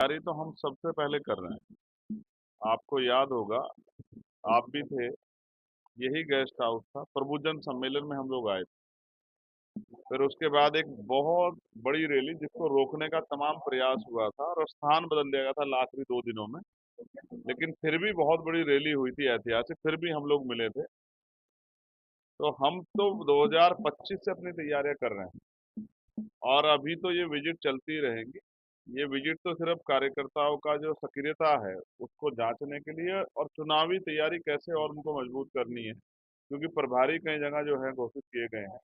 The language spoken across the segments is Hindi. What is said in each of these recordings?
तैयारी तो हम सबसे पहले कर रहे हैं। आपको याद होगा, आप भी थे, यही गेस्ट हाउस था, प्रबुजन सम्मेलन में हम लोग आए थे। फिर उसके बाद एक बहुत बड़ी रैली जिसको रोकने का तमाम प्रयास हुआ था और स्थान बदल दिया गया था आखिरी 2 दिनों में। लेकिन फिर भी बहुत बड़ी रैली हुई थी ऐतिहासिक, फिर भी हम लोग मिले थे। तो हम तो 2025 से अपनी तैयारियां कर रहे हैं और अभी तो ये विजिट चलती रहेंगी। ये विजिट तो सिर्फ कार्यकर्ताओं का जो सक्रियता है उसको जांचने के लिए और चुनावी तैयारी कैसे और उनको मजबूत करनी है, क्योंकि प्रभारी कई जगह जो है घोषित किए गए हैं।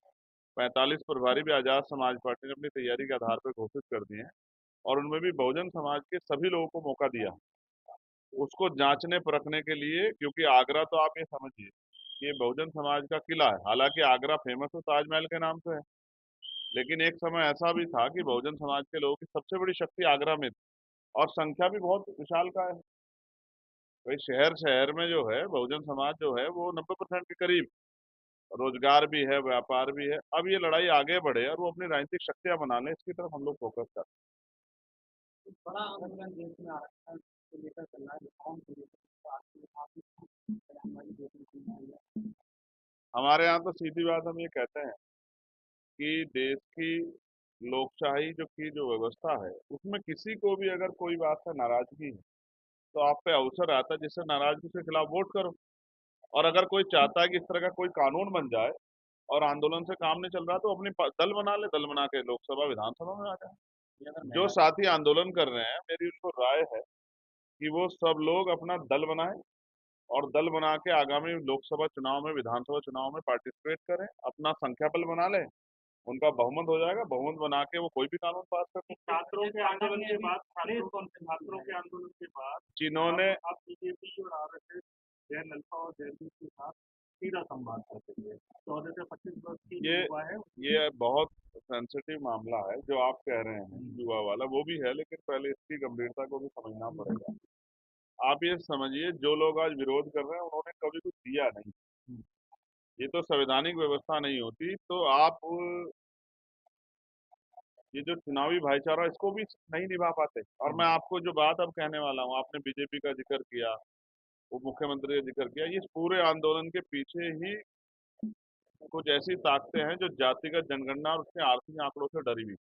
45 प्रभारी भी आजाद समाज पार्टी ने अपनी तैयारी के आधार पर घोषित कर दिए हैं और उनमें भी बहुजन समाज के सभी लोगों को मौका दिया उसको जांचने परखने के लिए, क्योंकि आगरा तो आप ये समझिए कि ये बहुजन समाज का किला है। हालांकि आगरा फेमस तो ताजमहल के नाम से है, लेकिन एक समय ऐसा भी था कि बहुजन समाज के लोगों की सबसे बड़ी शक्ति आगरा में थी और संख्या भी बहुत विशाल का है। भाई शहर शहर में जो है बहुजन समाज जो है वो 90% के करीब रोजगार भी है, व्यापार भी है। अब ये लड़ाई आगे बढ़े और वो अपनी राजनीतिक शक्तियां बना ले, इसकी तरफ हम लोग फोकस करते बड़ा आंदोलन देश में आरक्षण को लेकर चल रहा है, रिफॉर्म को लेकर हमारी देखने को मिल रही है। हैं। हमारे यहाँ तो सीधी बात हम ये कहते हैं कि देश की लोकशाही जो व्यवस्था है उसमें किसी को भी अगर कोई बात से नाराजगी है तो आप पे अवसर आता है जिससे नाराजगी के खिलाफ वोट करो। और अगर कोई चाहता है कि इस तरह का कोई कानून बन जाए और आंदोलन से काम नहीं चल रहा तो अपनी दल बना ले, दल बना के लोकसभा विधानसभा में आ जाए। ये अगर जो महिला साथी आंदोलन कर रहे हैं, मेरी उनको राय है कि वो सब लोग अपना दल बनाएं और दल बना के आगामी लोकसभा चुनाव में, विधानसभा चुनाव में पार्टिसिपेट करें, अपना संख्या बल बना लें। उनका बहुमत हो जाएगा, बहुमत बना के वो कोई भी कानून पास कर सकते हैं। छात्रों के आंदोलन के बाद छात्रों के आंदोलन के बाद जिन्होंने आप बीजेपी और आरएसएस जयललिता और जयललिता के साथ सीधा संवाद करते हुए 14 से 25 वर्ष की जो ये युवा है ये बहुत सेंसिटिव मामला है जो आप कह रहे हैं, युवा वाला वो भी है, लेकिन पहले इसकी गंभीरता को भी समझना पड़ेगा। आप ये समझिए, जो लोग आज विरोध कर रहे हैं उन्होंने कभी कुछ दिया नहीं। ये तो संवैधानिक व्यवस्था नहीं होती तो आप ये जो चुनावी भाईचारा इसको भी नहीं निभा पाते। और मैं आपको जो बात अब कहने वाला हूँ, आपने बीजेपी का जिक्र किया, उप मुख्यमंत्री का जिक्र किया, ये पूरे आंदोलन के पीछे ही कुछ ऐसी ताकतें हैं जो जातिगत जनगणना और उसके आर्थिक आंकड़ों से डरी हुई,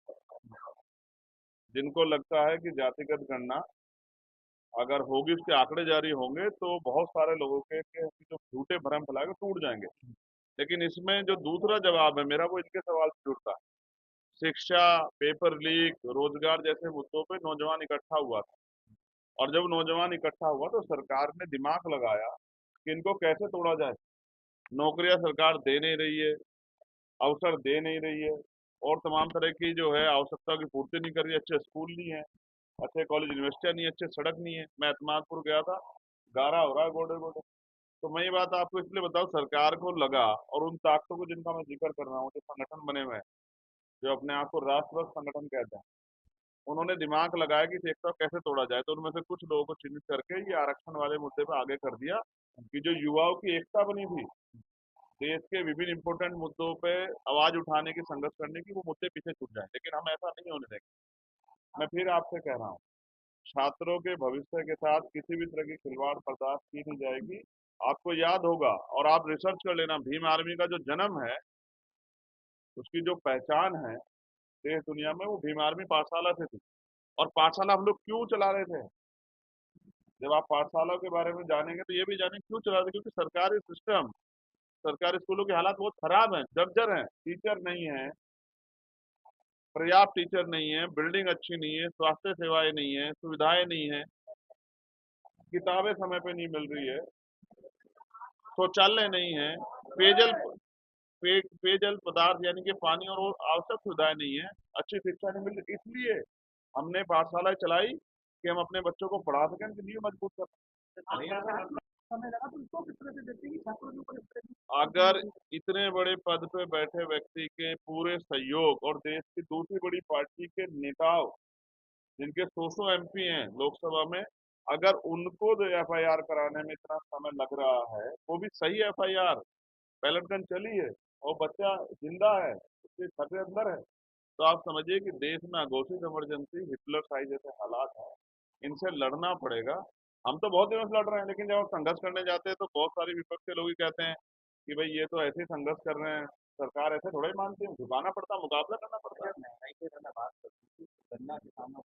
जिनको लगता है कि जातिगत गणना अगर होगी, उसके आंकड़े जारी होंगे तो बहुत सारे लोगों के जो झूठे भ्रम फैलाए टूट जाएंगे। लेकिन इसमें जो दूसरा जवाब है मेरा, वो इनके सवाल से जुड़ता है। शिक्षा, पेपर लीक, रोजगार जैसे मुद्दों पे नौजवान इकट्ठा हुआ था और जब नौजवान इकट्ठा हुआ तो सरकार ने दिमाग लगाया कि इनको कैसे तोड़ा जाए। नौकरियां सरकार दे नहीं रही है, अवसर दे नहीं रही है और तमाम तरह की जो है आवश्यकता की पूर्ति नहीं कर रही है। अच्छे स्कूल नहीं है, अच्छे कॉलेज यूनिवर्सिटियां नहीं है, अच्छे सड़क नहीं है। मैं एतमादपुर गया था, गारा हो रहा है गोडे गोडे। तो मैं ये बात आपको इसलिए बताऊं, सरकार को लगा और उन ताकतों को जिनका मैं जिक्र कर रहा हूँ, जो संगठन बने हुए हैं, जो अपने आप को राष्ट्रभक्त संगठन कहते हैं, उन्होंने दिमाग लगाया कि एकता कैसे तोड़ा जाए। तो उनमें से कुछ लोगों को चिन्हित करके ये आरक्षण वाले मुद्दे पर आगे कर दिया कि जो युवाओं की एकता बनी थी देश के विभिन्न इंपोर्टेंट मुद्दों पे आवाज उठाने की, संघर्ष करने की, वो मुद्दे पीछे छूट जाए। लेकिन हम ऐसा नहीं होने देंगे। मैं फिर आपसे कह रहा हूँ, छात्रों के भविष्य के साथ किसी भी तरह की खिलवाड़ बर्दाश्त की नहीं जाएगी। आपको याद होगा और आप रिसर्च कर लेना, भीम आर्मी का जो जन्म है, उसकी जो पहचान है देश दुनिया में, वो भीम आर्मी पाठशाला से थी। और पाठशाला हम लोग क्यों चला रहे थे? जब आप पाठशाला के बारे में जानेंगे तो ये भी जानेंगे क्यों चला रहे थे, क्योंकि सरकारी सिस्टम, सरकारी स्कूलों की हालात बहुत खराब है, जर्जर है। टीचर नहीं है, पर्याप्त टीचर नहीं है, बिल्डिंग अच्छी नहीं है, स्वास्थ्य सेवाएं नहीं है, सुविधाएं नहीं है, किताबें समय पे नहीं मिल रही है, शौचालय नहीं है, पेयजल पेयजल पदार्थ यानी कि पानी और वो आवश्यक सुविधाएं नहीं है, अच्छी शिक्षा नहीं मिल रही। इसलिए हमने पाठशालाएं चलाई कि हम अपने बच्चों को पढ़ा सकें, उनकी नींव मजबूत कर सकें। समय लगा तो इसको किस तरह से देखते हैं कि छात्रों के ऊपर इस तरह अगर इतने बड़े पद पे बैठे व्यक्ति के पूरे सहयोग और देश की दूसरी बड़ी पार्टी के नेताओं, जिनके 100 एमपी हैं लोकसभा में, अगर उनको एफआईआर कराने में इतना समय लग रहा है, वो भी सही एफआईआर, बैलेट गन चली है और बच्चा जिंदा है, उसके घर के अंदर है, तो आप समझिए कि देश में अघोषित इमरजेंसी, हिटलर साइज जैसे हालात हैं। इनसे लड़ना पड़ेगा। हम तो बहुत दिनों से लड़ रहे हैं, लेकिन जब हम संघर्ष करने जाते हैं तो बहुत सारे विपक्ष के लोग ही कहते हैं कि भाई ये तो ऐसे ही संघर्ष कर रहे हैं, सरकार ऐसे थोड़ा ही मानती है, झुकाना पड़ता है, मुकाबला करना पड़ता है। महंगाई के बात